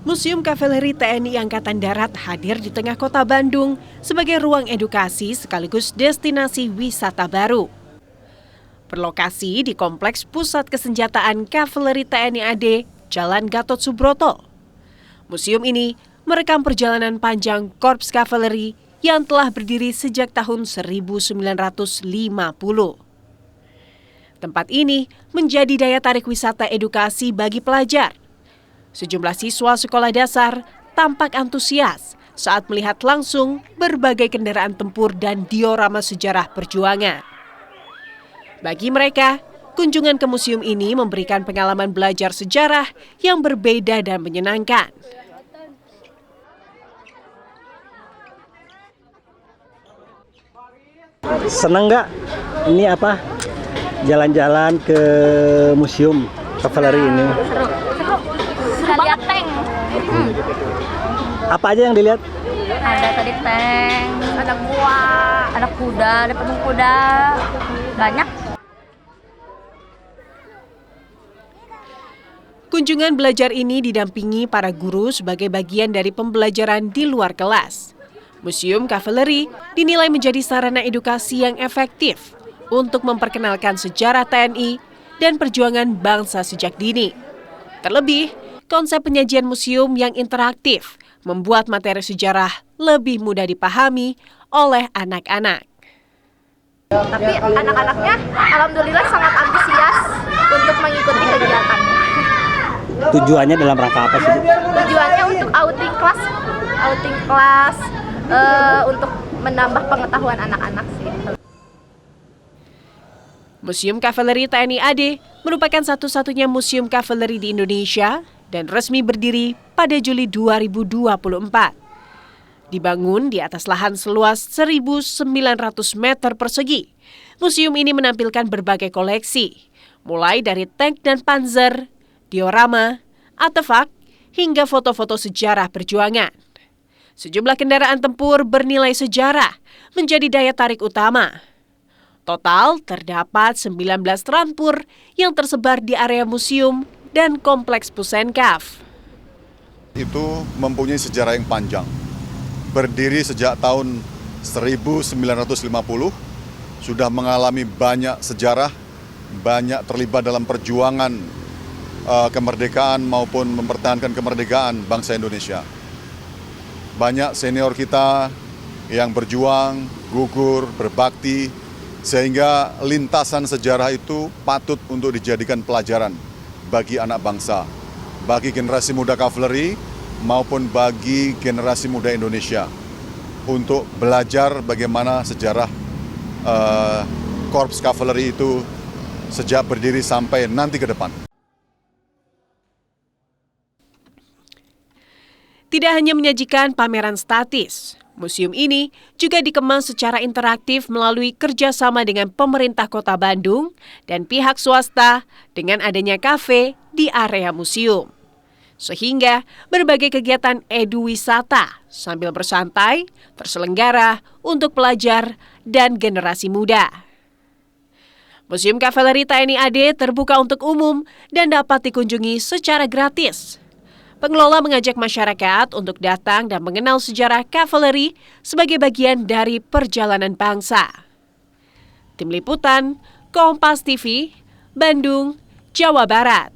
Museum Kavaleri TNI Angkatan Darat hadir di tengah kota Bandung sebagai ruang edukasi sekaligus destinasi wisata baru. Berlokasi di Kompleks Pusat Kesenjataan Kavaleri TNI AD, Jalan Gatot Subroto. Museum ini merekam perjalanan panjang Korps Kavaleri yang telah berdiri sejak tahun 1950. Tempat ini menjadi daya tarik wisata edukasi bagi pelajar. Sejumlah siswa sekolah dasar tampak antusias saat melihat langsung berbagai kendaraan tempur dan diorama sejarah perjuangan. Bagi mereka, kunjungan ke museum ini memberikan pengalaman belajar sejarah yang berbeda dan menyenangkan. Senang nggak ini jalan-jalan ke museum Kavaleri ini? Seru. Bisa lihat tank. Apa aja yang dilihat? Ada tadi tank, ada gua, ada kuda, ada patung kuda, banyak. Kunjungan belajar ini didampingi para guru sebagai bagian dari pembelajaran di luar kelas. Museum Kavaleri dinilai menjadi sarana edukasi yang efektif untuk memperkenalkan sejarah TNI dan perjuangan bangsa sejak dini. Terlebih, konsep penyajian museum yang interaktif membuat materi sejarah lebih mudah dipahami oleh anak-anak. Tapi anak-anaknya alhamdulillah sangat antusias untuk mengikuti kegiatan. Tujuannya dalam rangka apa sih? Tujuannya untuk outing kelas untuk menambah pengetahuan anak-anak sih. Museum Kavaleri TNI AD merupakan satu-satunya museum kavaleri di Indonesia dan resmi berdiri pada Juli 2024. Dibangun di atas lahan seluas 1.900 meter persegi, museum ini menampilkan berbagai koleksi, mulai dari tank dan panzer, diorama, artefak, hingga foto-foto sejarah perjuangan. Sejumlah kendaraan tempur bernilai sejarah menjadi daya tarik utama. Total terdapat 19 transpur yang tersebar di area museum dan kompleks Pusenkaf. Itu mempunyai sejarah yang panjang. Berdiri sejak tahun 1950, sudah mengalami banyak sejarah, banyak terlibat dalam perjuangan kemerdekaan maupun mempertahankan kemerdekaan bangsa Indonesia. Banyak senior kita yang berjuang, gugur, berbakti, sehingga lintasan sejarah itu patut untuk dijadikan pelajaran bagi anak bangsa, bagi generasi muda Kavaleri maupun bagi generasi muda Indonesia untuk belajar bagaimana sejarah Korps Kavaleri itu sejak berdiri sampai nanti ke depan. Tidak hanya menyajikan pameran statis, museum ini juga dikemas secara interaktif melalui kerjasama dengan pemerintah Kota Bandung dan pihak swasta dengan adanya kafe di area museum. Sehingga berbagai kegiatan edu-wisata sambil bersantai terselenggara untuk pelajar dan generasi muda. Museum Kavaleri TNI AD terbuka untuk umum dan dapat dikunjungi secara gratis. Pengelola mengajak masyarakat untuk datang dan mengenal sejarah Kavaleri sebagai bagian dari perjalanan bangsa. Tim Liputan, Kompas TV, Bandung, Jawa Barat.